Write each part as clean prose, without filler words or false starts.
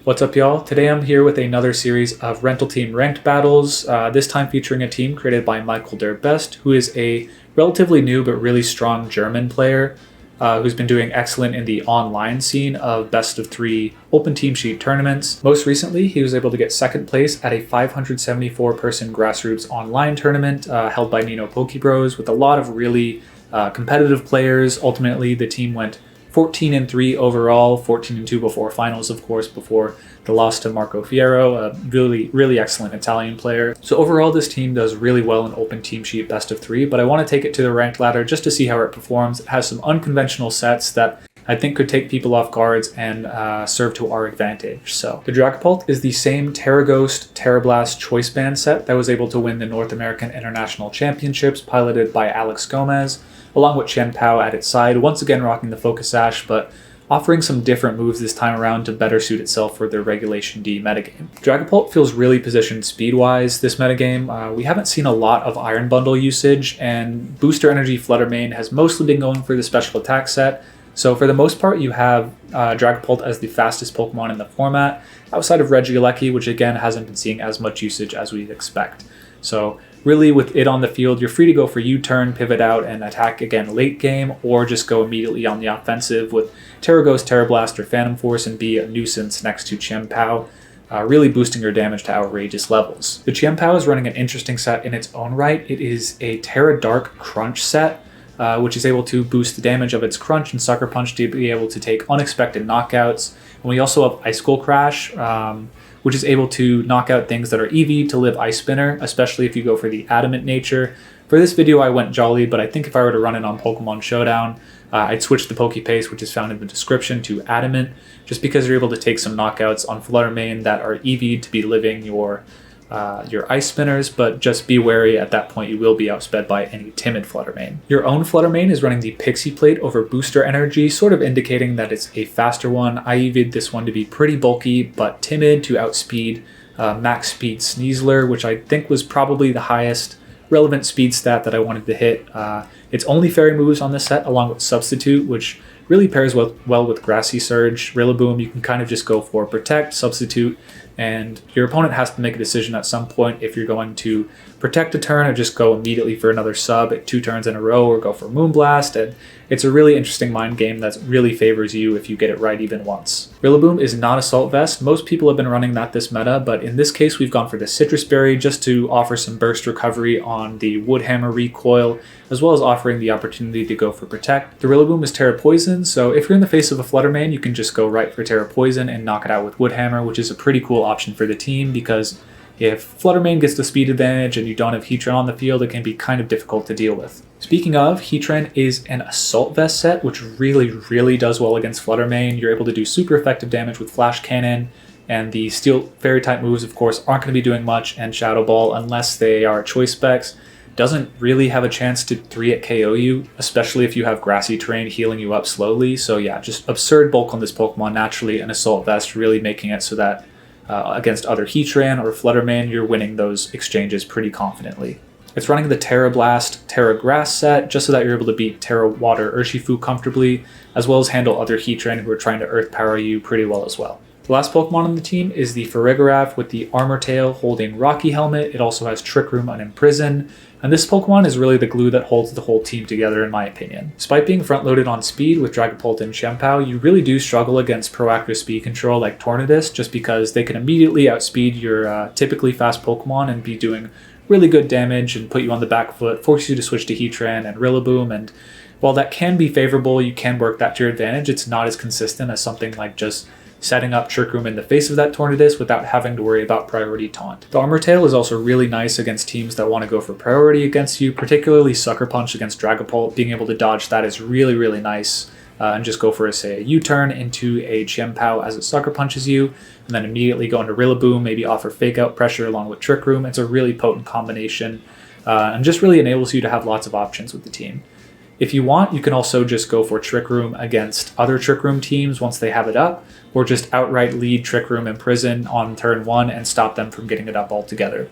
What's up, y'all? Today I'm here with another series of rental team ranked battles, this time featuring a team created by MichaelDerBeste, who is a relatively new but really strong German player who's been doing excellent in the online scene of best of 3 open team sheet tournaments. Most recently, he was able to get second place at a 574-person grassroots online tournament held by Nino Pokebros with a lot of really competitive players. Ultimately, the team went 14-3 overall, 14-2 before finals, of course, before the loss to Marco Fierro, a really excellent Italian player. So overall, this team does really well in open team sheet best of 3, but I want to take it to the ranked ladder just to see how it performs. It has some unconventional sets that I think could take people off guards and serve to our advantage. So the Dragapult is the same Tera Ghost-Tera Blast choice band set that was able to win the North American International Championships, piloted by Alex Gomez, along with Chien-Pao at its side, once again rocking the Focus Sash, but offering some different moves this time around to better suit itself for the Regulation D metagame. Dragapult feels really positioned speed-wise this metagame. We haven't seen a lot of Iron Bundle usage, and Booster Energy Flutter Mane has mostly been going for the special attack set. So for the most part, you have Dragapult as the fastest Pokemon in the format, outside of Regieleki, which again hasn't been seeing as much usage as we'd expect. So really, with it on the field, you're free to go for U-turn, pivot out, and attack again late game, or just go immediately on the offensive with Tera Ghost-Tera Blast or Phantom Force and be a nuisance next to Chien-Pao, really boosting your damage to outrageous levels. The Chien-Pao is running an interesting set in its own right. It is a Tera Dark Crunch set, which is able to boost the damage of its Crunch and Sucker Punch to be able to take unexpected knockouts. And we also have Icicle Crash, which is able to knock out things that are EV to live Ice Spinner, especially if you go for the Adamant nature. For this video, I went Jolly, but I think if I were to run it on Pokemon Showdown, I'd switch the Pokepaste, which is found in the description, to Adamant, just because you're able to take some knockouts on Flutter Mane that are EV to be living your Ice Spinners, but just be wary at that point you will be outsped by any timid Flutter Mane. Your own Flutter Mane is running the Pixie Plate over Booster Energy, sort of indicating that it's a faster one. I EV'd this one to be pretty bulky, but timid to outspeed Max Speed Sneasler, which I think was probably the highest relevant speed stat that I wanted to hit. It's only fairy moves on this set, along with Substitute, which really pairs well with Grassy Surge. Rillaboom, you can kind of just go for Protect, Substitute, and your opponent has to make a decision at some point if you're going to protect a turn or just go immediately for another sub at 2 turns in a row or go for Moonblast. And it's a really interesting mind game that really favors you if you get it right even once. Rillaboom is not Assault Vest. Most people have been running that this meta, but in this case we've gone for the Citrus Berry just to offer some burst recovery on the Woodhammer recoil, as well as offering the opportunity to go for Protect. The Rillaboom is Tera Poison, so if you're in the face of a Flutter Mane, you can just go right for Tera Poison and knock it out with Woodhammer, which is a pretty cool option for the team, because if Flutter Mane gets the speed advantage and you don't have Heatran on the field, it can be kind of difficult to deal with. Speaking of, Heatran is an Assault Vest set, which really does well against Flutter Mane. You're able to do super effective damage with Flash Cannon, and the Steel Fairy type moves, of course, aren't going to be doing much, and Shadow Ball, unless they are choice specs, doesn't really have a chance to 3-hit KO you, especially if you have Grassy Terrain healing you up slowly. So yeah, just absurd bulk on this Pokemon naturally, and Assault Vest really making it so that against other Heatran or Flutter Mane, you're winning those exchanges pretty confidently. It's running the Tera Blast, Tera Grass set, just so that you're able to beat Tera Water Urshifu comfortably, as well as handle other Heatran who are trying to Earth Power you pretty well as well. The last Pokemon on the team is the Farigiraf with the Armor Tail holding Rocky Helmet. It also has Trick Room and Imprison, and this Pokemon is really the glue that holds the whole team together in my opinion. Despite being front-loaded on speed with Dragapult and Chien-Pao, you really do struggle against proactive speed control like Tornadus, just because they can immediately outspeed your typically fast Pokemon and be doing really good damage and put you on the back foot, force you to switch to Heatran and Rillaboom, and while that can be favorable, you can work that to your advantage, it's not as consistent as something like just setting up Trick Room in the face of that Tornadus without having to worry about priority taunt. The Armor Tail is also really nice against teams that want to go for priority against you, particularly Sucker Punch against Dragapult. Being able to dodge that is really nice, and just go for, say, a U-turn into a Chien-Pao as it Sucker Punches you, and then immediately go into Rillaboom, maybe offer Fake Out Pressure along with Trick Room. It's a really potent combination, and just really enables you to have lots of options with the team. If you want, you can also just go for Trick Room against other Trick Room teams once they have it up, or just outright lead Trick Room Imprison on turn 1 and stop them from getting it up altogether.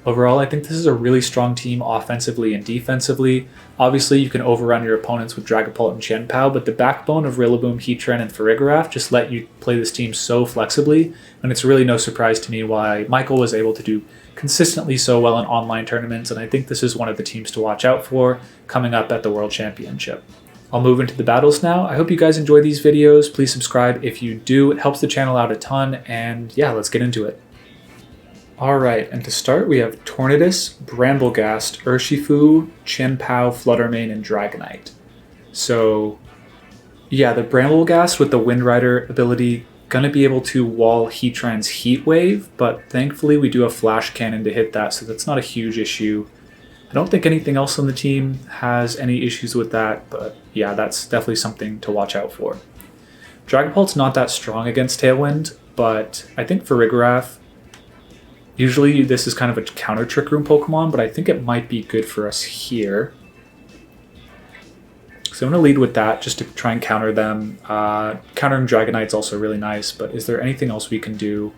Overall, I think this is a really strong team offensively and defensively. Obviously, you can overrun your opponents with Dragapult and Chien-Pao, but the backbone of Rillaboom, Heatran, and Farigiraf just let you play this team so flexibly, and it's really no surprise to me why Michael was able to do consistently so well in online tournaments, and I think this is one of the teams to watch out for coming up at the World Championship. I'll move into the battles now. I hope you guys enjoy these videos. Please subscribe if you do. It helps the channel out a ton, and yeah, let's get into it. Alright, and to start we have Tornadus, Bramblegast, Urshifu, Chien-Pao, Flutter Mane, and Dragonite. So, yeah, the Bramblegast with the Wind Rider ability gonna be able to wall Heatran's Heat Wave, but thankfully we do have Flash Cannon to hit that, so that's not a huge issue. I don't think anything else on the team has any issues with that, but yeah, that's definitely something to watch out for. Dragapult's not that strong against Tailwind, but I think Farigiraf, usually this is kind of a counter Trick Room Pokemon, but I think it might be good for us here. So I'm going to lead with that just to try and counter them. Countering Dragonite's also really nice, but is there anything else we can do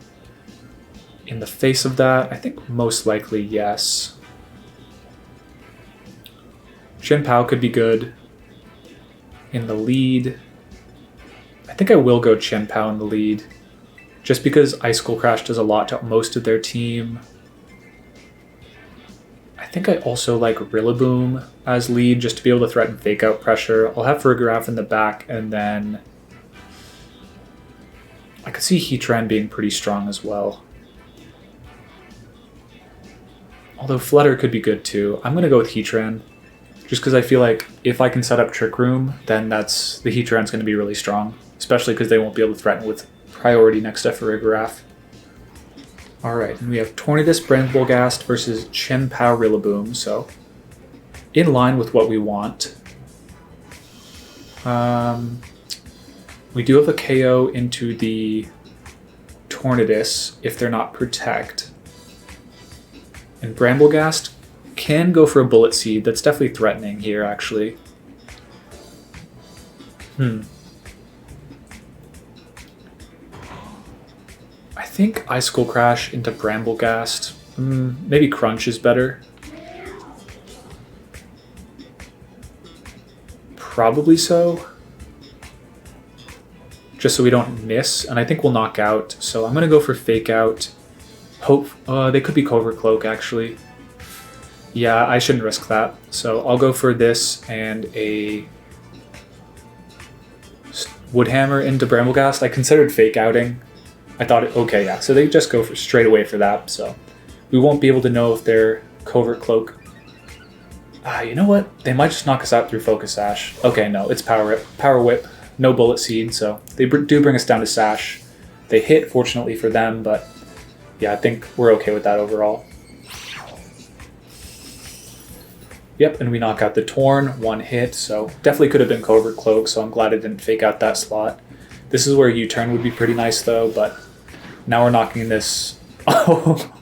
in the face of that? I think most likely yes. Chien-Pao could be good in the lead. I think I will go Chien-Pao in the lead, just because Icicle Crash does a lot to most of their team. I think I also like Rillaboom as lead, just to be able to threaten Fake Out pressure. I'll have Farigiraf in the back, and then I could see Heatran being pretty strong as well. Although Flutter could be good too. I'm going to go with Heatran, just because I feel like if I can set up Trick Room, then the Heatran's going to be really strong, especially because they won't be able to threaten with priority next to Farigiraf. Alright, and we have Tornadus, Bramblegast versus Chien-Pao, Rillaboom, so in line with what we want. We do have a KO into the Tornadus if they're not Protect. And Bramblegast can go for a Bullet Seed. That's definitely threatening here, actually. I think Icicle Crash into Bramblegast. Maybe Crunch is better. Probably so. Just so we don't miss, and I think we'll knock out. So I'm going to go for Fake Out. Hope they could be Covert Cloak, actually. Yeah, I shouldn't risk that. So I'll go for this and a Wood Hammer into Bramblegast. I considered Fake Outing. I thought, okay, yeah. So they just go for straight away for that. So we won't be able to know if they're Covert Cloak. You know what? They might just knock us out through Focus Sash. Okay, no, it's Power Whip. No Bullet Seed, so they do bring us down to Sash. They hit, fortunately for them, but yeah, I think we're okay with that overall. Yep, and we knock out the Torn, one hit, so definitely could have been Covert Cloak, so I'm glad I didn't fake out that slot. This is where U-turn would be pretty nice though, but now we're knocking this. Oh,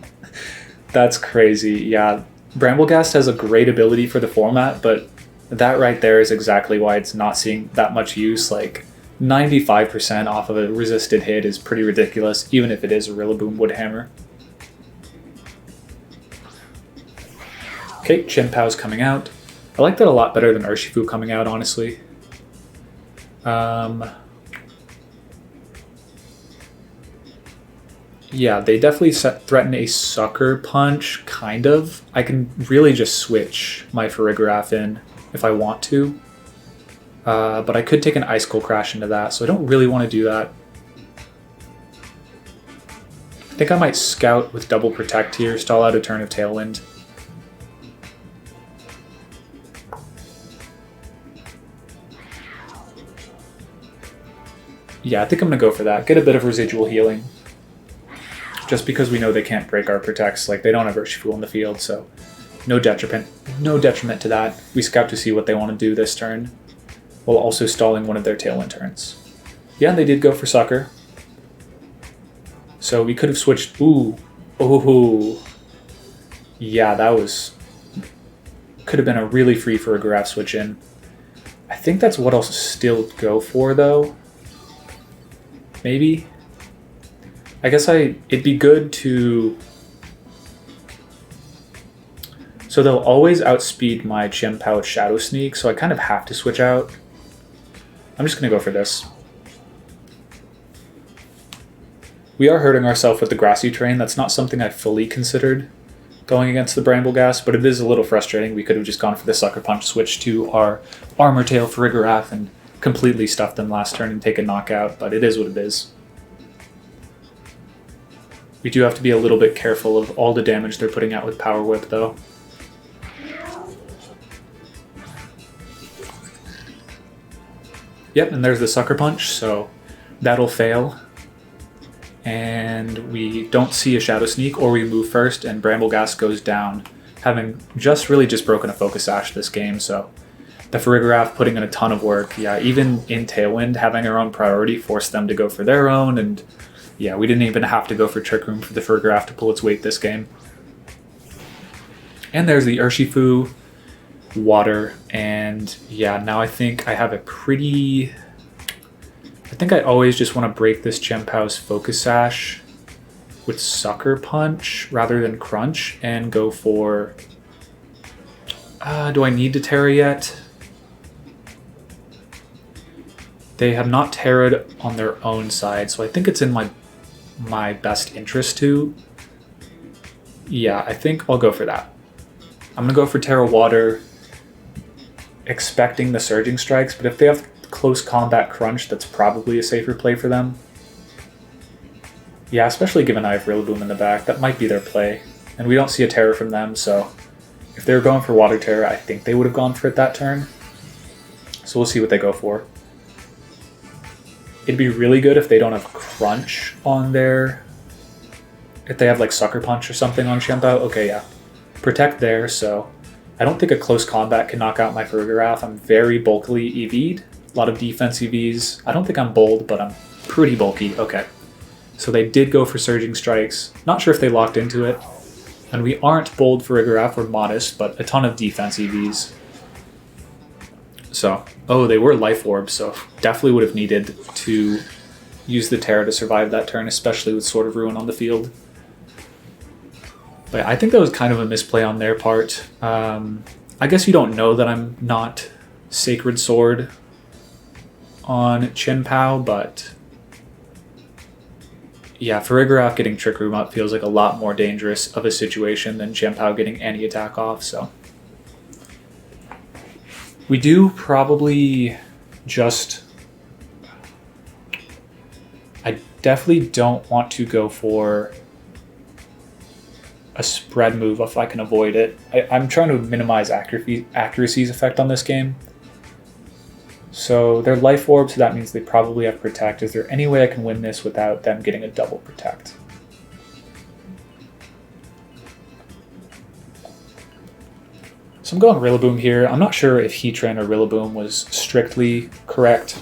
that's crazy. Yeah, Bramblegast has a great ability for the format, but that right there is exactly why it's not seeing that much use. Like 95% off of a resisted hit is pretty ridiculous, even if it is a Rillaboom Wood Hammer. Okay, Chien-Pao's coming out. I like that a lot better than Urshifu coming out, honestly. Yeah, they definitely threaten a Sucker Punch, kind of. I can really just switch my Farigiraf in if I want to. But I could take an Icicle Crash into that, so I don't really want to do that. I think I might Scout with Double Protect here, stall out a turn of Tailwind. Yeah, I think I'm going to go for that. Get a bit of residual healing. Just because we know they can't break our Protects. Like, they don't have Urshifu on the field, so no detriment to that. We Scout to see what they want to do this turn, while also stalling one of their Tailwind turns. Yeah, they did go for Sucker. So we could have switched... Ooh. Yeah, that was... Could have been a really free for a Farigiraf switch in. I think that's what I'll still go for, though. Maybe? I guess it'd be good to So they'll always outspeed my Chien-Pao with Shadow Sneak, so I kind of have to switch out. I'm just going to go for this. We are hurting ourselves with the Grassy Terrain. That's not something I fully considered going against the Bramble-Ghast, but it is a little frustrating. We could have just gone for the Sucker Punch, switch to our Armor Tail Farigiraf, and completely stuff them last turn and take a knockout, but it is what it is. We do have to be a little bit careful of all the damage they're putting out with Power Whip, though. Yep, and there's the Sucker Punch, so that'll fail. And we don't see a Shadow Sneak, or we move first, and Bramble-Ghast goes down, having really just broken a Focus Sash this game, so the Farigiraf putting in a ton of work. Yeah, even in Tailwind, having our own priority forced them to go for their own, and yeah, we didn't even have to go for Trick Room for the Farigiraf to pull its weight this game. And there's the Urshifu, Water, and yeah, now I think I have a pretty... I think I always just want to break this Chien-Pao's Focus Sash with Sucker Punch rather than Crunch and go for... do I need to Tera yet? They have not Tera'd on their own side, so I think it's in my best interest to. Yeah, I think I'll go for that. I'm going to go for Tera Water, expecting the Surging Strikes, but if they have Close Combat Crunch, that's probably a safer play for them. Yeah, especially given I have Rillaboom in the back, that might be their play. And we don't see a Tera from them, so if they were going for Water Tera, I think they would have gone for it that turn. So we'll see what they go for. It'd be really good if they don't have Crunch on their... If they have like Sucker Punch or something on Chien-Pao. Okay, yeah. Protect there, so I don't think a Close Combat can knock out my Farigiraf. I'm very bulkily EV'd. A lot of defense EVs. I don't think I'm bold, but I'm pretty bulky. Okay. So they did go for Surging Strikes. Not sure if they locked into it. And we aren't bold Farigiraf, we're modest, but a ton of defense EVs. So, oh, they were Life Orbs, so definitely would have needed to use the Tera to survive that turn, especially with Sword of Ruin on the field. But I think that was kind of a misplay on their part. I guess you don't know that I'm not Sacred Sword on Chien-Pao, but yeah, Farigiraf getting Trick Room up feels like a lot more dangerous of a situation than Chien-Pao getting any attack off, so. We do probably just... I definitely don't want to go for a spread move if I can avoid it. I'm trying to minimize accuracy's effect on this game. So they're Life Orb, so that means they probably have Protect. Is there any way I can win this without them getting a double Protect? So I'm going Rillaboom here. I'm not sure if Heatran or Rillaboom was strictly correct.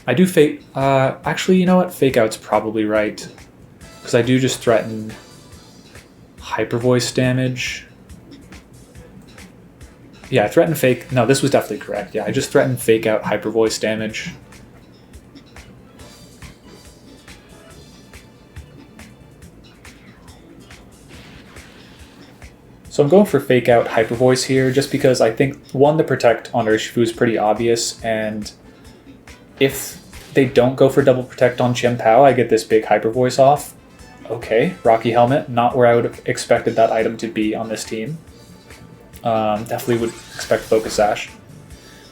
I do Fake... actually, you know what? Fake Out's probably right. Because I do just threaten Hyper Voice damage. Yeah, I threatened Fake... No, this was definitely correct. Yeah, I just threatened Fake Out Hyper Voice damage. So I'm going for Fake Out Hyper Voice here, just because I think, one, the Protect on Urshifu is pretty obvious, and if they don't go for double Protect on Chien-Pao, I get this big Hyper Voice off. Okay, Rocky Helmet, not where I would have expected that item to be on this team. Definitely would expect Focus Sash.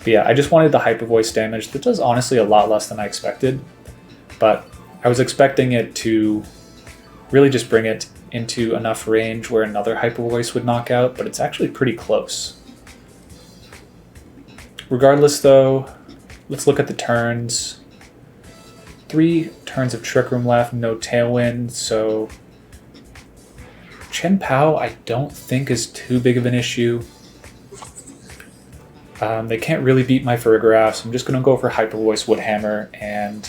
But yeah, I just wanted the Hyper Voice damage. That does honestly a lot less than I expected, but I was expecting it to really just bring it into enough range where another Hyper Voice would knock out, but it's actually pretty close. Regardless though, let's look at the turns. 3 turns of Trick Room left, no Tailwind, so Chien-Pao I don't think is too big of an issue. They can't really beat my Farigiraf, so I'm just going to go for Hyper Voice Woodhammer, and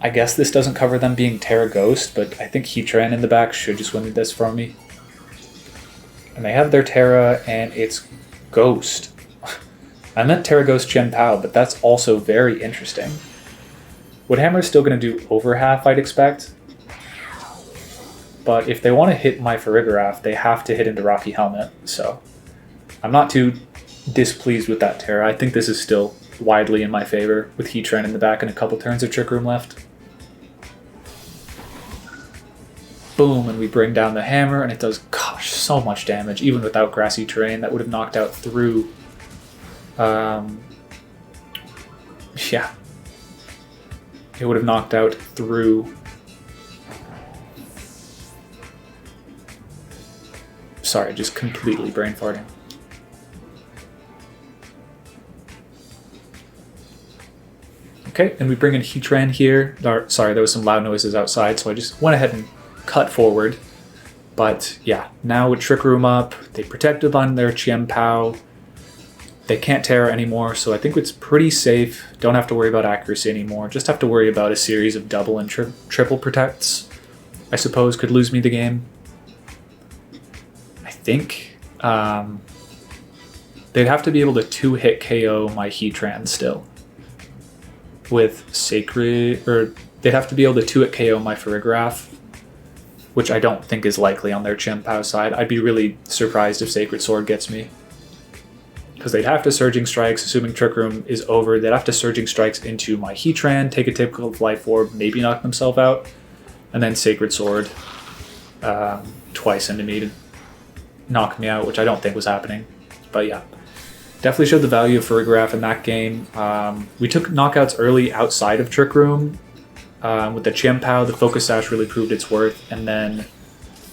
I guess this doesn't cover them being Tera Ghost, but I think Heatran in the back should just win this for me. And they have their Tera, and it's Ghost. I meant Tera Ghost Chien-Pao, but that's also very interesting. Woodhammer is still going to do over half, I'd expect. but if they want to hit my Farigiraf, they have to hit into Rocky Helmet. So I'm not too displeased with that Tera. I think this is still widely in my favor with Heatran in the back and a couple turns of Trick Room left. Boom, and we bring down the hammer, and it does, gosh, so much damage. Even without Grassy Terrain, that would have knocked out through... yeah. It would have knocked out through... Sorry, just completely brain farting. Okay, and we bring in Heatran here. Sorry, there was some loud noises outside, so I just went ahead and cut forward. But yeah, now with Trick Room up, they protected on their Chien-Pao. They can't Tera anymore, so I think it's pretty safe. Don't have to worry about accuracy anymore. Just have to worry about a series of double and triple protects. I suppose could lose me the game. I think they'd have to be able to 2-hit KO my Heatran still. With Sacred, or they'd have to be able to 2-hit KO my Farigiraf, which I don't think is likely on their Chien-Pao side. I'd be really surprised if Sacred Sword gets me. Because they'd have to Surging Strikes, assuming Trick Room is over. They'd have to Surging Strikes into my Heatran, take a typical Life Orb, maybe knock themselves out, and then Sacred Sword twice into me to knock me out, which I don't think was happening. But yeah, definitely showed the value of Farigiraf in that game. We took knockouts early outside of Trick Room. With the Chien-Pao, the Focus Sash really proved its worth, and then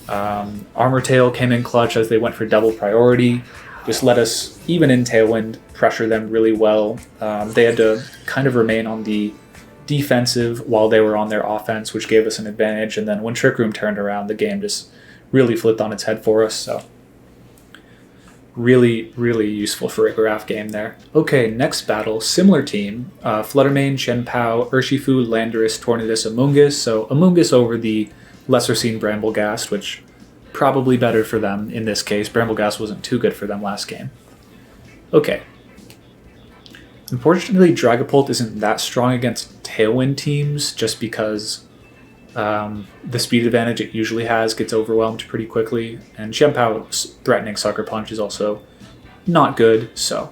Armor Tail came in clutch as they went for double priority. Just let us, even in Tailwind, pressure them really well. They had to kind of remain on the defensive while they were on their offense, which gave us an advantage, and then when Trick Room turned around, the game just really flipped on its head for us, so really, really useful Farigiraf game there. Okay, next battle, similar team. Flutter Mane, Chien-Pao, Urshifu, Landorus, Tornadus, Amoonguss. So Amoonguss over the lesser seen Bramblegast, which probably better for them in this case. Bramblegast wasn't too good for them last game. Okay. Unfortunately, Dragapult isn't that strong against Tailwind teams just because the speed advantage it usually has gets overwhelmed pretty quickly, and Chien-Pao's threatening Sucker Punch is also not good, so.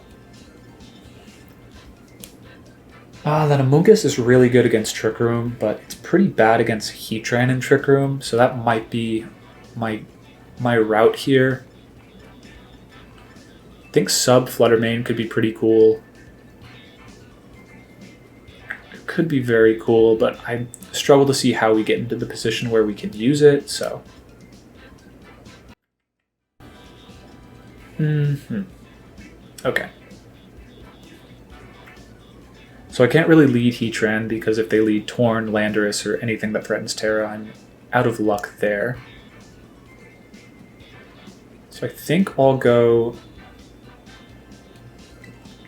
Then Amoonguss is really good against Trick Room, but it's pretty bad against Heatran and Trick Room, so that might be my route here. I think sub Flutter Mane could be pretty cool. It could be very cool, but I struggle to see how we get into the position where we can use it, so. Okay. So I can't really lead Heatran because if they lead Torn, Landorus, or anything that threatens Tera, I'm out of luck there. So I think I'll go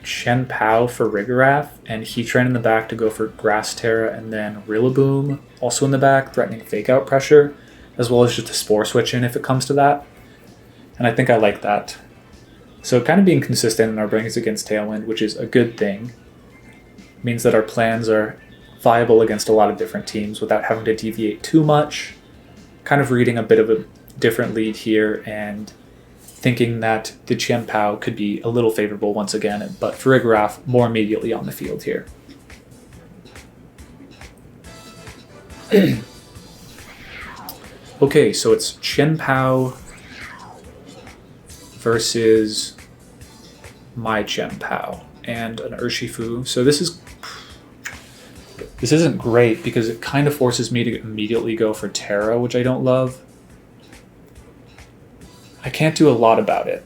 Chien-Pao for Farigiraf and Heatran in the back to go for Grass Tera, and then Rillaboom also in the back, threatening Fake Out pressure, as well as just a Spore Switch in if it comes to that. And I think I like that. So kind of being consistent in our brings against Tailwind, which is a good thing, means that our plans are viable against a lot of different teams without having to deviate too much. Kind of reading a bit of a different lead here and thinking that the Chien-Pao could be a little favorable once again, but Farigiraf more immediately on the field here. Okay, so it's Chien-Pao versus my Chien-Pao and an Urshifu. So this isn't great because it kind of forces me to immediately go for Tera, which I don't love. I can't do a lot about it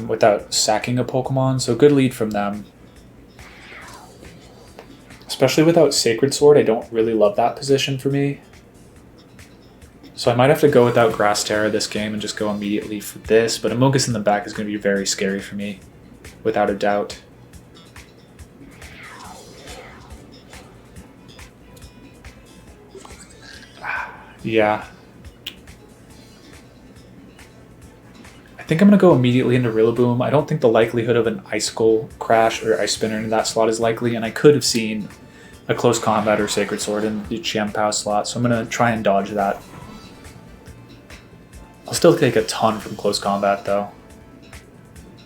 without sacking a Pokemon, so good lead from them. Especially without Sacred Sword, I don't really love that position for me. So I might have to go without Grass Tera this game and just go immediately for this, but Amoonguss in the back is going to be very scary for me, without a doubt. Yeah. I think I'm going to go immediately into Rillaboom. I don't think the likelihood of an Icicle Crash or Ice Spinner into that slot is likely, and I could have seen a Close Combat or Sacred Sword in the Chien-Pao slot, so I'm going to try and dodge that. I'll still take a ton from close combat though.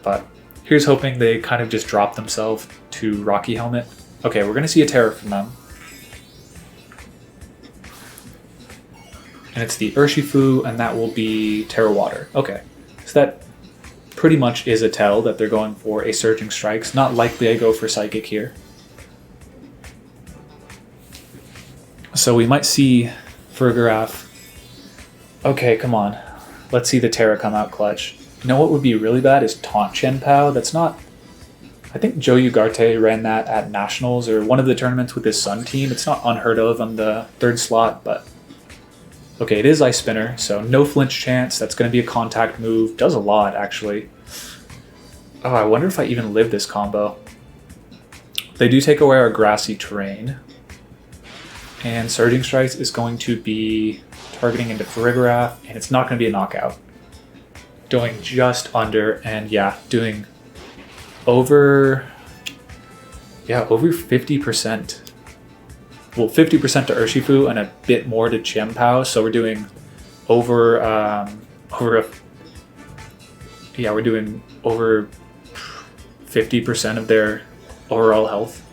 But here's hoping they kind of just drop themselves to Rocky Helmet. Okay, we're going to see a Tera from them. And it's the Urshifu, and that will be Tera Water. Okay, so that pretty much is a tell that they're going for a Surging Strikes. Not likely I go for Psychic here. So we might see Farigiraf. Okay, come on. Let's see the Tera come out clutch. You know what would be really bad is Taunt Chien-Pao. That's not... I think Joe Ugarte ran that at Nationals or one of the tournaments with his Sun team. It's not unheard of on the 3rd slot, but... Okay, it is Ice Spinner, so no flinch chance. That's going to be a contact move. Does a lot, actually. Oh, I wonder if I even live this combo. They do take away our Grassy Terrain. And Surging Strikes is going to be targeting into Farigiraf, and it's not going to be a knockout. Doing just under, and yeah, doing over... Yeah, over 50%. Well, 50% to Urshifu and a bit more to Chien-Pao, so we're doing over we're doing over 50% of their overall health.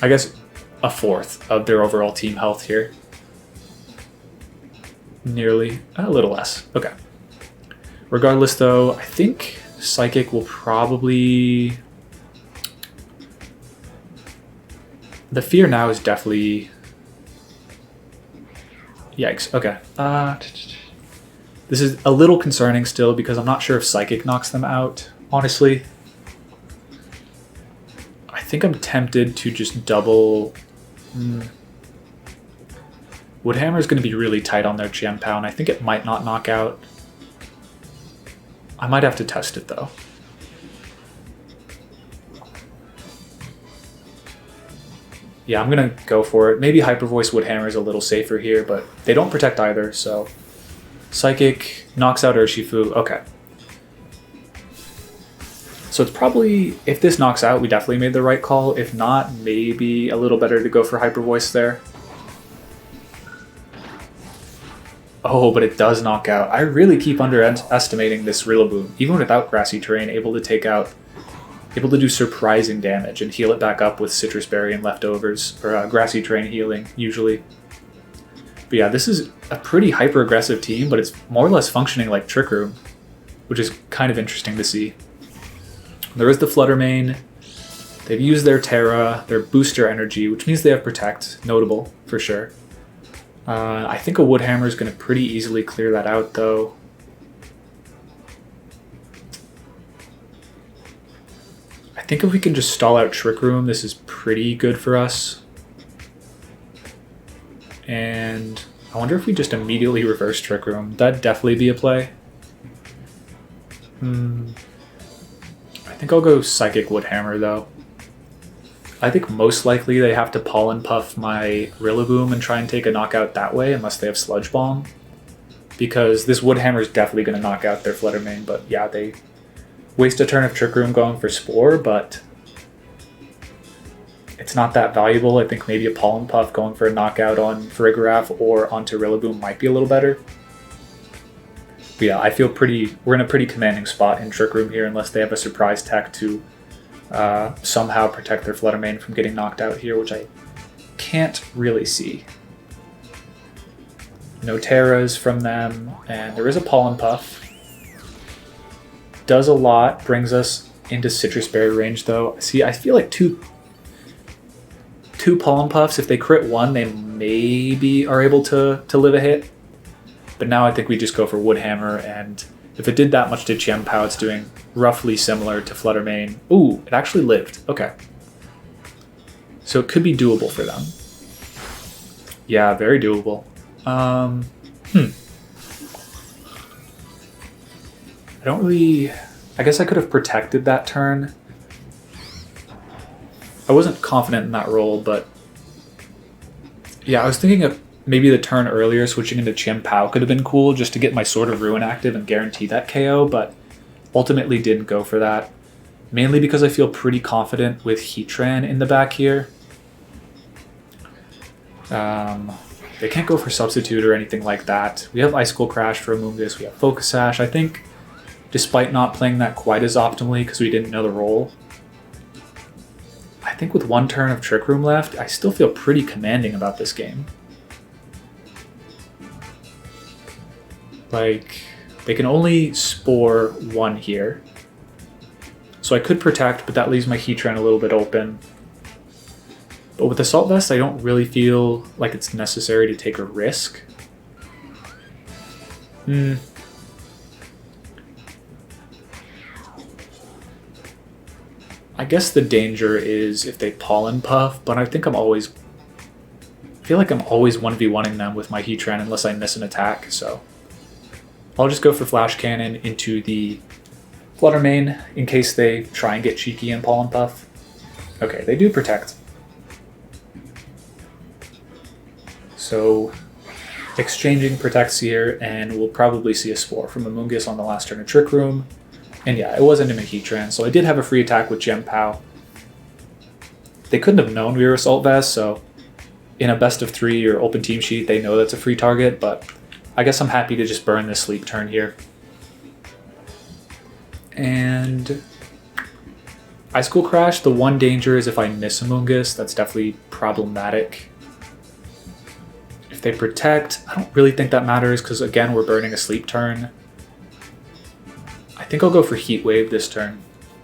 I guess a fourth of their overall team health here. Nearly, a little less. Okay. Regardless, though, I think Psychic will probably... The fear now is definitely... Yikes, okay. This is a little concerning still because I'm not sure if Psychic knocks them out, honestly. I think I'm tempted to just double... Woodhammer is going to be really tight on their Chien-Pao, and I think it might not knock out. I might have to test it, though. Yeah, I'm going to go for it. Maybe Hyper Voice Woodhammer is a little safer here, but they don't protect either, so... Psychic knocks out Urshifu. Okay. So it's probably... If this knocks out, we definitely made the right call. If not, maybe a little better to go for Hyper Voice there. Oh, but it does knock out. I really keep underestimating this Rillaboom. Even without Grassy Terrain, able to do surprising damage and heal it back up with Citrus Berry and leftovers, or Grassy Terrain healing, usually. But yeah, this is a pretty hyper-aggressive team, but it's more or less functioning like Trick Room, which is kind of interesting to see. There is the Flutter Mane. They've used their Tera, their booster energy, which means they have Protect, notable, for sure. I think a Woodhammer is going to pretty easily clear that out, though. I think if we can just stall out Trick Room, this is pretty good for us. And I wonder if we just immediately reverse Trick Room. That'd definitely be a play. I think I'll go Psychic Woodhammer, though. I think most likely they have to Pollen Puff my Rillaboom and try and take a knockout that way, unless they have Sludge Bomb. Because this Woodhammer is definitely going to knock out their Flutter Mane, but yeah, they waste a turn of Trick Room going for Spore, but it's not that valuable. I think maybe a Pollen Puff going for a knockout on Farigiraf or onto Rillaboom might be a little better. But yeah, I feel we're in a pretty commanding spot in Trick Room here, unless they have a surprise tech to somehow protect their Flutter Mane from getting knocked out here, which I can't really see. No Teras from them, and there is a Pollen Puff. Does a lot, brings us into Citrus Berry range though. See, I feel like two Pollen Puffs, if they crit one, they maybe are able to live a hit. But now I think we just go for Woodhammer, and if it did that much to Chien-Pao, it's doing roughly similar to Flutter Mane. Ooh, it actually lived. Okay. So it could be doable for them. Yeah, very doable. I don't really... I guess I could have protected that turn. I wasn't confident in that roll, but... Yeah, I was thinking of maybe the turn earlier, switching into Chien-Pao could have been cool, just to get my Sword of Ruin active and guarantee that KO, but ultimately didn't go for that. Mainly because I feel pretty confident with Heatran in the back here. They can't go for Substitute or anything like that. We have Icicle Crash for Amoonguss. We have Focus Sash. I think, despite not playing that quite as optimally because we didn't know the role, I think with one turn of Trick Room left, I still feel pretty commanding about this game. Like, they can only Spore one here. So I could Protect, but that leaves my Heatran a little bit open. But with Assault Vest, I don't really feel like it's necessary to take a risk. I guess the danger is if they Pollen Puff, but I think I feel like I'm always 1v1ing them with my Heatran unless I miss an attack, so I'll just go for Flash Cannon into the Flutter Mane in case they try and get cheeky and Pollen Puff. Okay, they do Protect. So exchanging Protects here, and we'll probably see a Spore from Amoonguss on the last turn of Trick Room. And yeah, it wasn't into my Heatran, so I did have a free attack with Chien-Pao. They couldn't have known we were Assault Vest, so in a best of 3 or open team sheet, they know that's a free target, but I guess I'm happy to just burn this sleep turn here. And Icicle Crash, the one danger is if I miss Amoonguss, that's definitely problematic. If they Protect, I don't really think that matters because again, we're burning a sleep turn. I think I'll go for Heat Wave this turn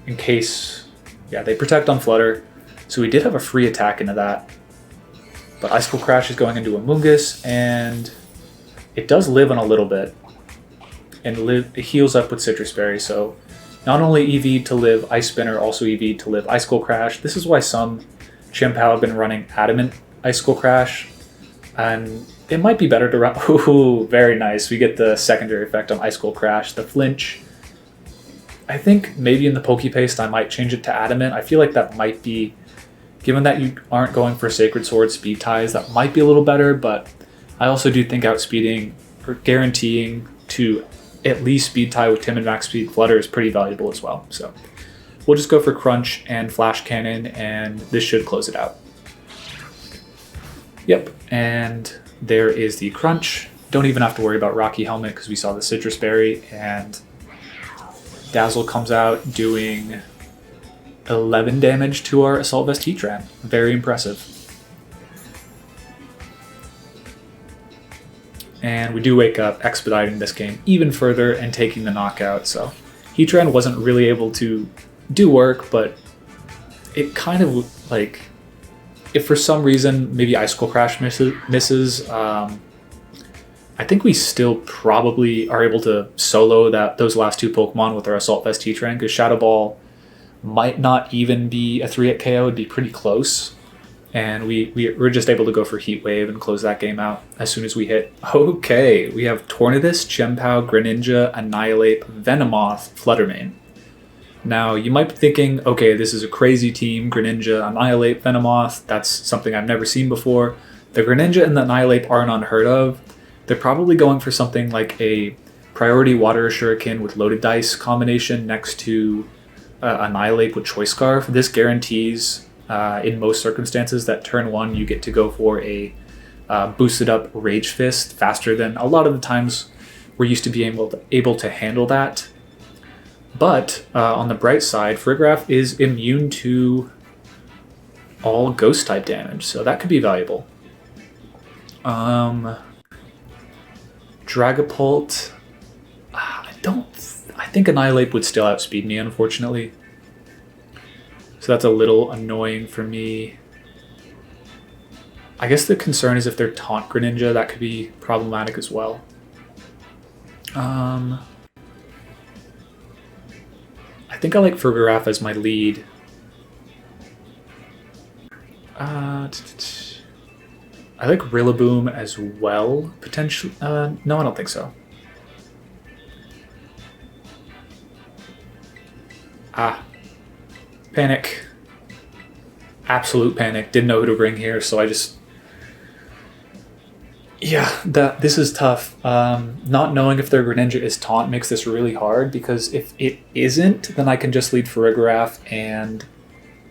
in case, yeah, they Protect on Flutter. So we did have a free attack into that. But Icicle Crash is going into Amoonguss, and it does live on a little bit. And it heals up with Citrus Berry, so not only EV to live Ice Spinner, also EV to live Icicle Crash. This is why some Chien-Pao have been running Adamant Icicle Crash. And it might be better to run... Ooh, very nice. We get the secondary effect on Icicle Crash. The Flinch. I think maybe in the Pokepaste I might change it to Adamant. I feel like that might be, given that you aren't going for Sacred Sword speed ties, that might be a little better, but I also do think outspeeding or guaranteeing to at least speed tie with Tim and Max Speed Flutter is pretty valuable as well. So we'll just go for Crunch and Flash Cannon, and this should close it out. Yep, and there is the Crunch. Don't even have to worry about Rocky Helmet because we saw the Citrus Berry, and Dazzle comes out doing 11 damage to our Assault Vest Heatran. Very impressive. And we do wake up, expediting this game even further and taking the knockout. So Heatran wasn't really able to do work, but it kind of like, if for some reason maybe Icicle Crash misses, I think we still probably are able to solo those last 2 Pokemon with our Assault Vest Heatran, because Shadow Ball might not even be a 3-hit KO, it'd be pretty close. And we're just able to go for Heat Wave and close that game out as soon as we hit. Okay, we have Tornadus, Chien-Pao, Greninja, Annihilate, Venomoth, Flutter Mane. Now, you might be thinking, okay, this is a crazy team, Greninja, Annihilate, Venomoth, that's something I've never seen before. The Greninja and the Annihilate aren't unheard of. They're probably going for something like a Priority Water Shuriken with Loaded Dice combination next to Annihilate with Choice Scarf. This guarantees, in most circumstances, that turn 1 you get to go for a boosted up Rage Fist faster than a lot of the times we're used to being able to handle that. But on the bright side, Farigiraf is immune to all Ghost type damage, so that could be valuable. Dragapult, I think Annihilate would still outspeed me, unfortunately. So that's a little annoying for me. I guess the concern is if they're Taunt Greninja, that could be problematic as well. I think I like Farigiraf as my lead. I like Rillaboom as well, potentially. No, I don't think so. Panic. Absolute panic. Didn't know who to bring here, so I just... Yeah, this is tough. Not knowing if their Greninja is Taunt makes this really hard, because if it isn't, then I can just lead Farigiraf and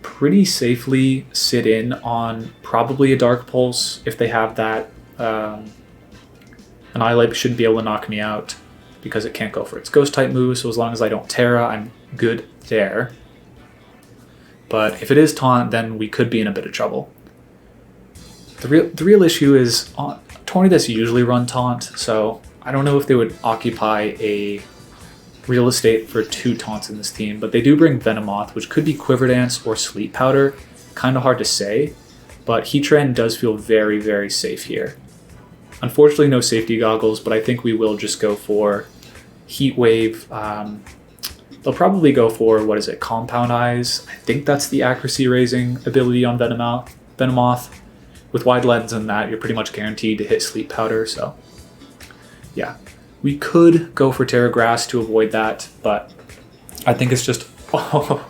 pretty safely sit in on probably a Dark Pulse if they have that, Annihilate shouldn't be able to knock me out because it can't go for its ghost type move, so as long as I don't Tera, I'm good there. But if it is taunt, then we could be in a bit of trouble. The real issue is Tornadus usually run taunt, so I don't know if they would occupy a real estate for 2 taunts in this team, but they do bring Venomoth, which could be Quiver Dance or Sleep Powder. Kind of hard to say, but Heatran does feel very, very safe here. Unfortunately, no safety goggles, but I think we will just go for Heat Wave. They'll probably go for, what is it, Compound Eyes. I think that's the accuracy raising ability on Venomoth. With Wide Lens and that, you're pretty much guaranteed to hit Sleep Powder, so yeah. We could go for Tera Grass to avoid that, but I think it's just... Oh,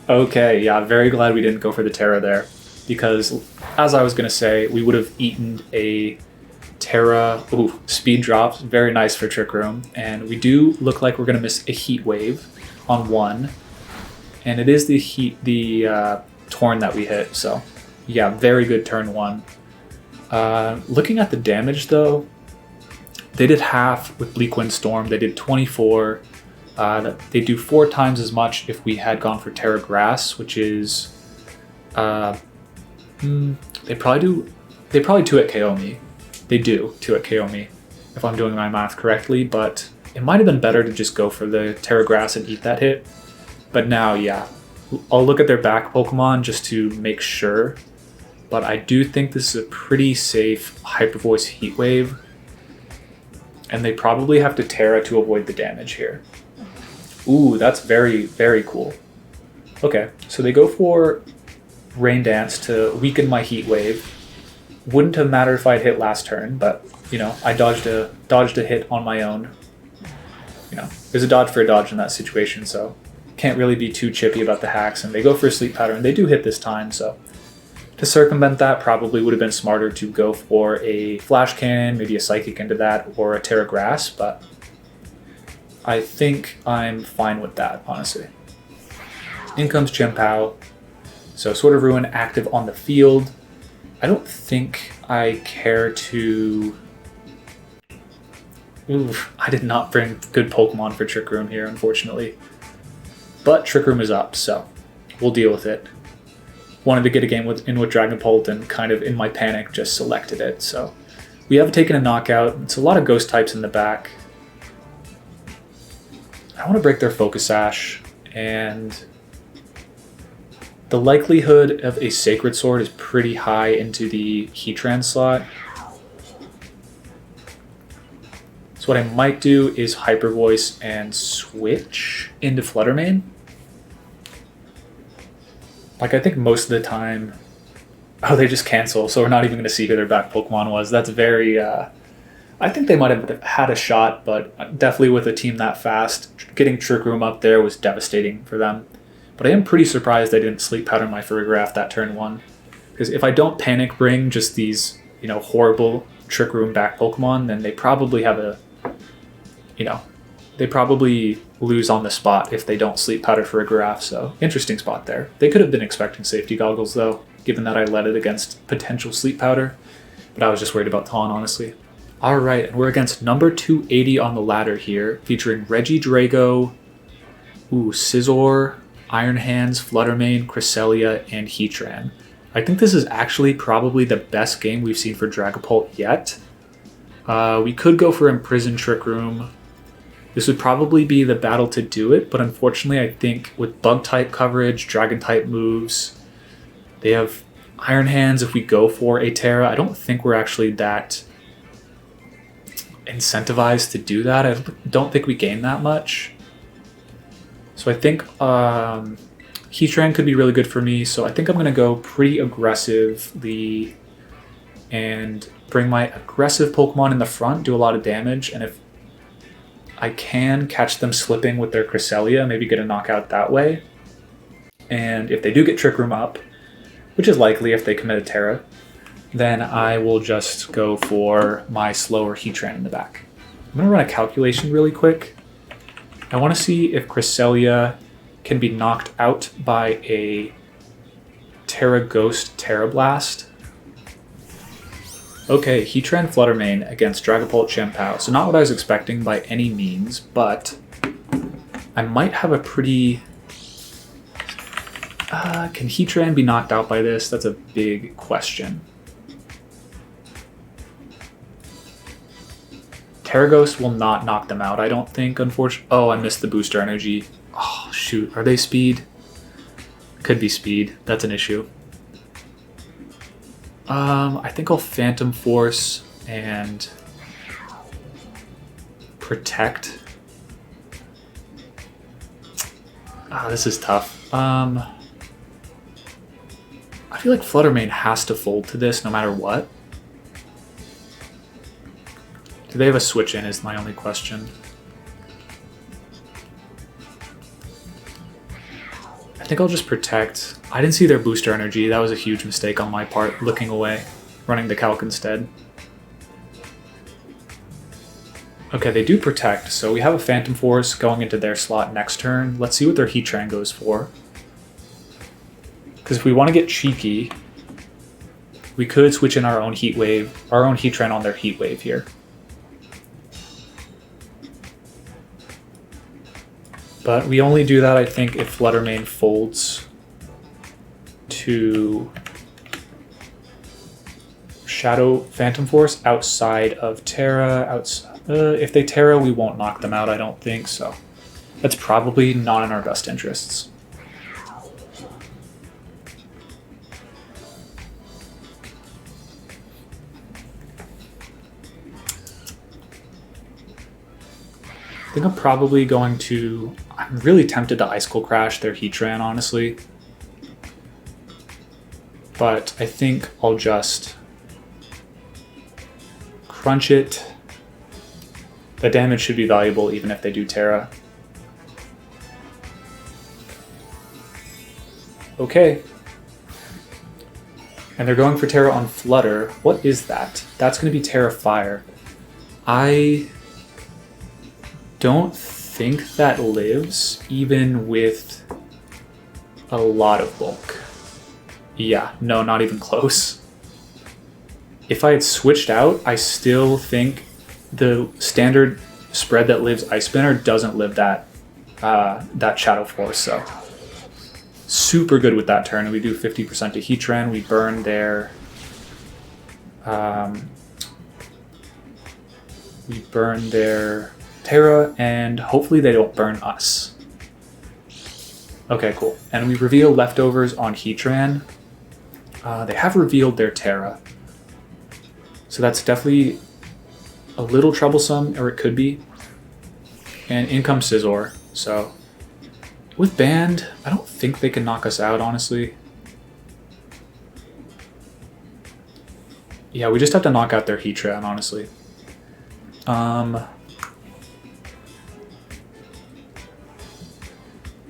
okay, yeah, very glad we didn't go for the Tera there, because as I was going to say, we would have eaten a Tera... Ooh, speed drops, very nice for Trick Room, and we do look like we're going to miss a Heat Wave on 1, and it is the Torn that we hit, so yeah, very good turn 1. Looking at the damage though, they did half with Bleak Wind Storm, they did 24. They do 4 times as much if we had gone for Tera Grass, which is they probably 2-hit KO me. They do 2-hit KO me, if I'm doing my math correctly, but it might have been better to just go for the Tera Grass and eat that hit. But now, yeah, I'll look at their back Pokemon just to make sure, but I do think this is a pretty safe Hyper Voice Heat Wave, and they probably have to Tera to avoid the damage here. Ooh, that's very, very cool. Okay, so they go for Rain Dance to weaken my Heat Wave. Wouldn't have mattered if I'd hit last turn, but, you know, I dodged a hit on my own. You know, there's a dodge for a dodge in that situation, so can't really be too chippy about the hacks. And they go for a Sleep Powder, and they do hit this time, so to circumvent that probably would have been smarter to go for a Flash Cannon, maybe a Psychic into that, or a Tera Grass, but I think I'm fine with that, honestly. In comes Chien-Pao. So Sword of Ruin active on the field. I don't think I care to... Oof, I did not bring good Pokemon for Trick Room here, unfortunately. But Trick Room is up, so we'll deal with it. Wanted to get a game in with Dragapult and kind of in my panic just selected it. So we have taken a knockout. It's a lot of ghost types in the back. I want to break their Focus Sash, and the likelihood of a Sacred Sword is pretty high into the Heatran slot. So what I might do is Hyper Voice and switch into Flutter Mane. Like, I think most of the time... Oh, they just cancel, so we're not even going to see who their back Pokemon was. That's very... I think they might have had a shot, but definitely with a team that fast, getting Trick Room up there was devastating for them. But I am pretty surprised I didn't Sleep Powder my Farigiraf that turn 1. Because if I don't Panic Bring just these, you know, horrible Trick Room back Pokemon, then they probably have a... You know, they probably lose on the spot if they don't Sleep Powder Farigiraf, so interesting spot there. They could have been expecting safety goggles, though, given that I led it against potential Sleep Powder. But I was just worried about Taunt, honestly. Alright, and we're against number 280 on the ladder here, featuring Regidrago, Scizor, Iron Hands, Flutter Mane, Cresselia, and Heatran. I think this is actually probably the best game we've seen for Dragapult yet. We could go for Imprison Trick Room. This would probably be the battle to do it, but unfortunately I think with Bug-type coverage, Dragon-type moves, they have Iron Hands if we go for a Tera. I don't think we're actually that incentivized to do that. I don't think we gain that much. So I think Heatran could be really good for me, so I think I'm going to go pretty aggressively and bring my aggressive Pokemon in the front, do a lot of damage, and if I can catch them slipping with their Cresselia, maybe get a knockout that way. And if they do get Trick Room up, which is likely if they commit a Tera, then I will just go for my slower Heatran in the back. I'm going to run a calculation really quick. I want to see if Cresselia can be knocked out by a Tera Ghost-Tera Blast. Okay, Heatran Flutter Mane against Dragapult Chien-Pao. So not what I was expecting by any means, but I might have a pretty... can Heatran be knocked out by this? That's a big question. Tera Ghost will not knock them out, I don't think, unfortunately. Oh, I missed the booster energy. Oh, shoot. Are they speed? Could be speed. That's an issue. I think I'll Phantom Force and Protect. This is tough. I feel like Flutter Mane has to fold to this no matter what. Do they have a switch in is my only question. I think I'll just Protect. I didn't see their booster energy. That was a huge mistake on my part, looking away, running the Calc instead. Okay, they do Protect, so we have a Phantom Force going into their slot next turn. Let's see what their Heatran goes for. Because if we want to get cheeky, we could switch in our own Heat Wave, our own Heatran on their Heat Wave here. But we only do that, I think, if Flutter Mane folds to Shadow Phantom Force outside of Tera. If they Tera, we won't knock them out, I don't think, so that's probably not in our best interests. I think I'm probably going to... I'm really tempted to Icicle Crash their Heatran, honestly. But I think I'll just crunch it. The damage should be valuable even if they do Tera. Okay. And they're going for Tera on Flutter. What is that? That's going to be Tera Fire. I don't think that lives, even with a lot of bulk. Yeah, no, not even close. If I had switched out, I still think the standard spread that lives Ice Spinner doesn't live that Shadow Force, so super good with that turn. We do 50% to Heatran, we burn their Tera, and hopefully they don't burn us. Okay, cool. And we reveal leftovers on Heatran. They have revealed their Tera. So that's definitely a little troublesome, or it could be. And in comes Scizor. So with Band, I don't think they can knock us out, honestly. Yeah, we just have to knock out their Heatran, honestly.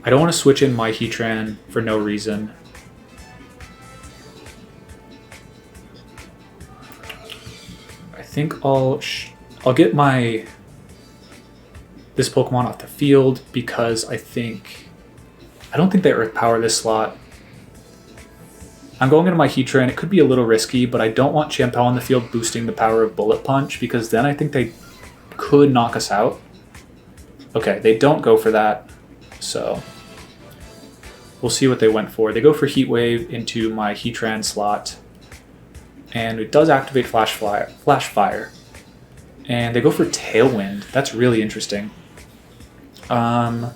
I don't want to switch in my Heatran for no reason. I think I'll get this Pokemon off the field because I don't think they Earth Power this slot. I'm going into my Heatran. It could be a little risky, but I don't want Chien-Pao on the field boosting the power of Bullet Punch because then I think they could knock us out. Okay, they don't go for that, so we'll see what they went for. They go for Heat Wave into my Heatran slot, and it does activate Flash Fire. And they go for Tailwind. That's really interesting. Yeah,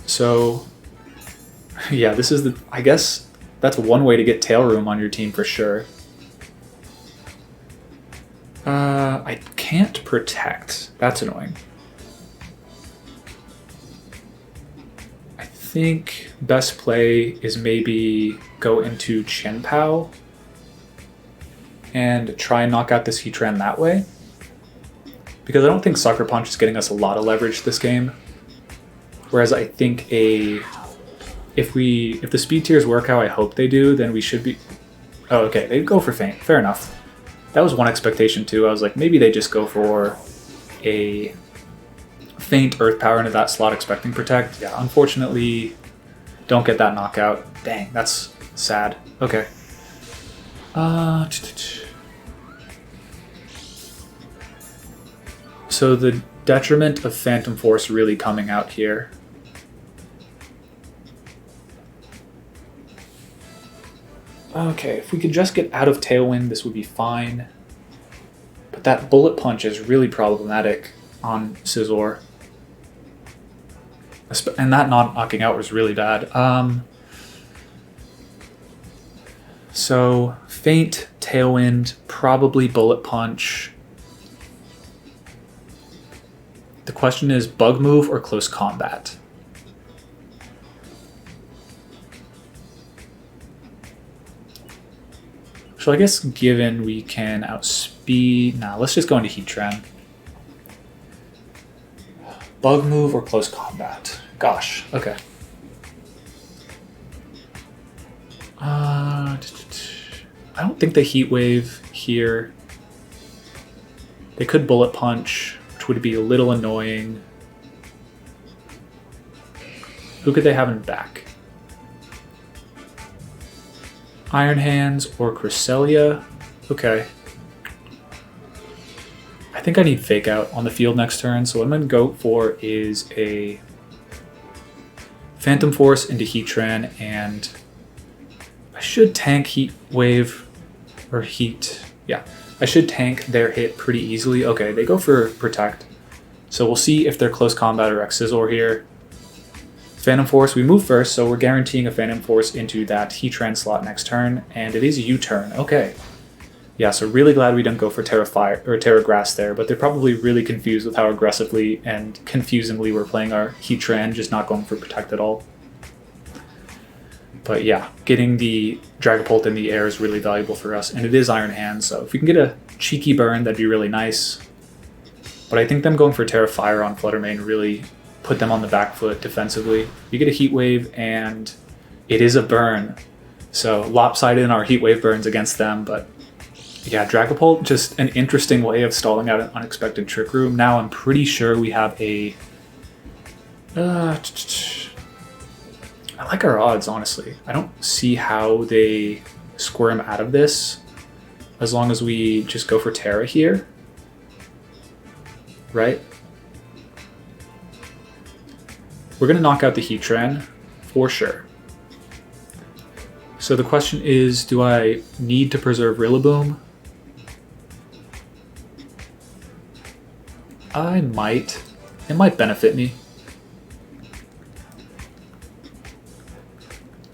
so yeah, this is I guess that's one way to get Tail Room on your team for sure. I can't Protect. That's annoying. I think best play is maybe go into Chien-Pao and try and knock out this Heatran that way. Because I don't think Sucker Punch is getting us a lot of leverage this game. Whereas I think if the speed tiers work how I hope they do, then we should be... Oh, okay, they go for Feint. Fair enough. That was one expectation too. I was like, maybe they just go for a Feint Earth Power into that slot expecting Protect. Yeah, unfortunately, don't get that knockout. Dang, that's sad. Okay. So the detriment of Phantom Force really coming out here. Okay, if we could just get out of Tailwind, this would be fine. But that Bullet Punch is really problematic on Scizor. And that not knocking out was really bad. So, Feint, Tailwind, probably Bullet Punch. The question is Bug Move or Close Combat? So I guess given we can outspeed... Nah, let's just go into Heatran. Bug Move or Close Combat? Gosh, okay. I don't think they Heat Wave here. They could Bullet Punch, which would be a little annoying. Who could they have in back? Iron Hands or Cresselia? Okay. I think I need Fake Out on the field next turn, so what I'm going to go for is a Phantom Force into Heatran, and I should tank Heat Wave, or Heat, yeah. I should tank their hit pretty easily. Okay, they go for Protect, so we'll see if they're Close Combat or X-Scissor here. Phantom Force, we move first, so we're guaranteeing a Phantom Force into that Heatran slot next turn, and it is U-turn. Okay. Yeah, so really glad we didn't go for Tera Fire or Tera Grass there, but they're probably really confused with how aggressively and confusingly we're playing our Heatran, just not going for Protect at all. But yeah, getting the Dragapult in the air is really valuable for us, and it is Iron Hand, so if we can get a cheeky burn, that'd be really nice. But I think them going for Tera Fire on Flutter Mane really put them on the back foot defensively. You get a Heat Wave, and it is a burn. So lopsided in our Heat Wave burns against them, but yeah, Dragapult, just an interesting way of stalling out an unexpected Trick Room. Now I'm pretty sure we have a... I like our odds, honestly. I don't see how they squirm out of this as long as we just go for Tera here. Right? We're going to knock out the Heatran for sure. So the question is, do I need to preserve Rillaboom? I might. It might benefit me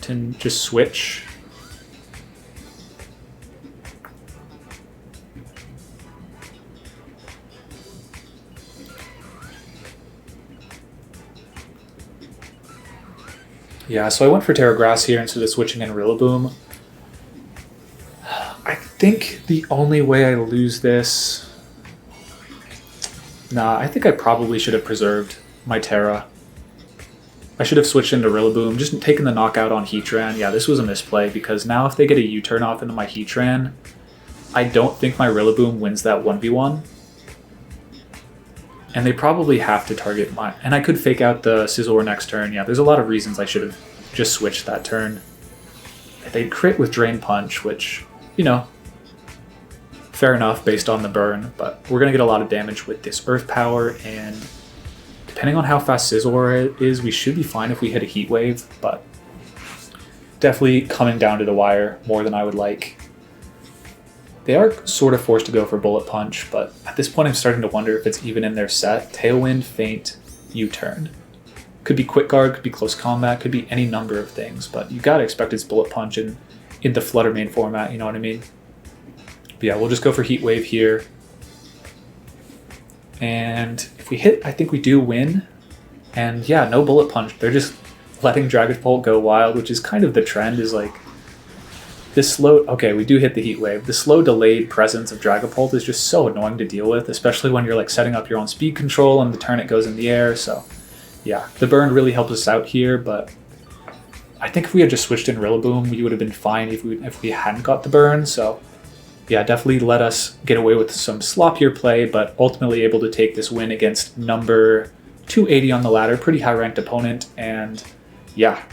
to just switch. Yeah, so I went for Tera Grass here instead of switching in Rillaboom. I think the only way I lose this... Nah, I think I probably should have preserved my Tera. I should have switched into Rillaboom, just taken the knockout on Heatran. Yeah, this was a misplay, because now if they get a U-turn off into my Heatran, I don't think my Rillaboom wins that 1v1. And they probably have to target my... And I could fake out the Scizor next turn. Yeah, there's a lot of reasons I should have just switched that turn. They'd crit with Drain Punch, which, you know, fair enough based on the burn. But we're going to get a lot of damage with this Earth Power. And depending on how fast Scizor is, we should be fine if we hit a Heat Wave. But definitely coming down to the wire more than I would like. They are sort of forced to go for Bullet Punch, but at this point I'm starting to wonder if it's even in their set. Tailwind, Feint, U-turn. Could be Quick Guard, could be Close Combat, could be any number of things, but you gotta expect it's Bullet Punch in the Flutter Mane format, you know what I mean? But yeah, we'll just go for Heat Wave here. And if we hit, I think we do win. And yeah, no Bullet Punch. They're just letting Dragapult go wild, which is kind of the trend, is like, this slow... Okay, we do hit the Heat Wave. The slow delayed presence of Dragapult is just so annoying to deal with, especially when you're like setting up your own speed control and the turn it goes in the air, so... Yeah, the burn really helps us out here, but I think if we had just switched in Rillaboom, we would have been fine if we hadn't got the burn, so... Yeah, definitely let us get away with some sloppier play, but ultimately able to take this win against number 280 on the ladder, pretty high-ranked opponent, and yeah...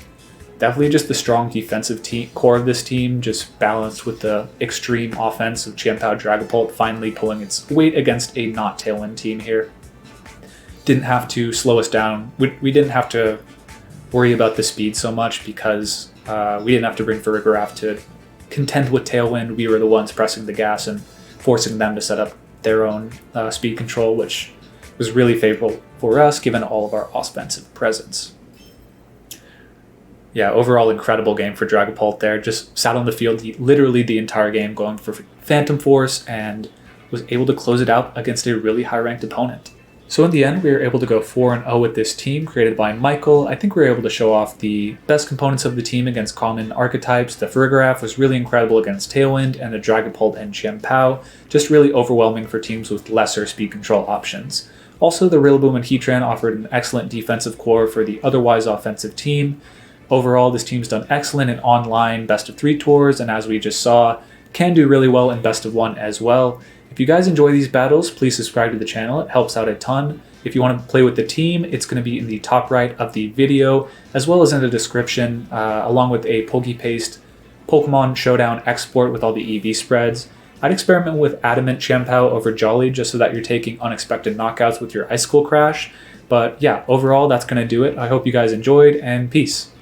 Definitely just the strong defensive core of this team, just balanced with the extreme offense of Chien-Pao Dragapult finally pulling its weight against a not Tailwind team here. didn't have to slow us down. We didn't have to worry about the speed so much because we didn't have to bring Farigiraf to contend with Tailwind. We were the ones pressing the gas and forcing them to set up their own speed control, which was really favorable for us given all of our offensive presence. Yeah, overall incredible game for Dragapult there. Just sat on the field literally the entire game going for Phantom Force and was able to close it out against a really high-ranked opponent. So in the end, we were able to go 4-0 with this team created by Michael. I think we were able to show off the best components of the team against common archetypes. The Farigiraf was really incredible against Tailwind, and the Dragapult and Chien-Pao just really overwhelming for teams with lesser speed control options. Also, the Rillaboom and Heatran offered an excellent defensive core for the otherwise offensive team. Overall, this team's done excellent in online best of 3 tours, and as we just saw, can do really well in best of 1 as well. If you guys enjoy these battles, please subscribe to the channel. It helps out a ton. If you want to play with the team, it's going to be in the top right of the video, as well as in the description, along with a PokePaste Pokemon Showdown export with all the EV spreads. I'd experiment with Adamant Chien-Pao over Jolly just so that you're taking unexpected knockouts with your Icicle Crash. But yeah, overall, that's going to do it. I hope you guys enjoyed, and peace.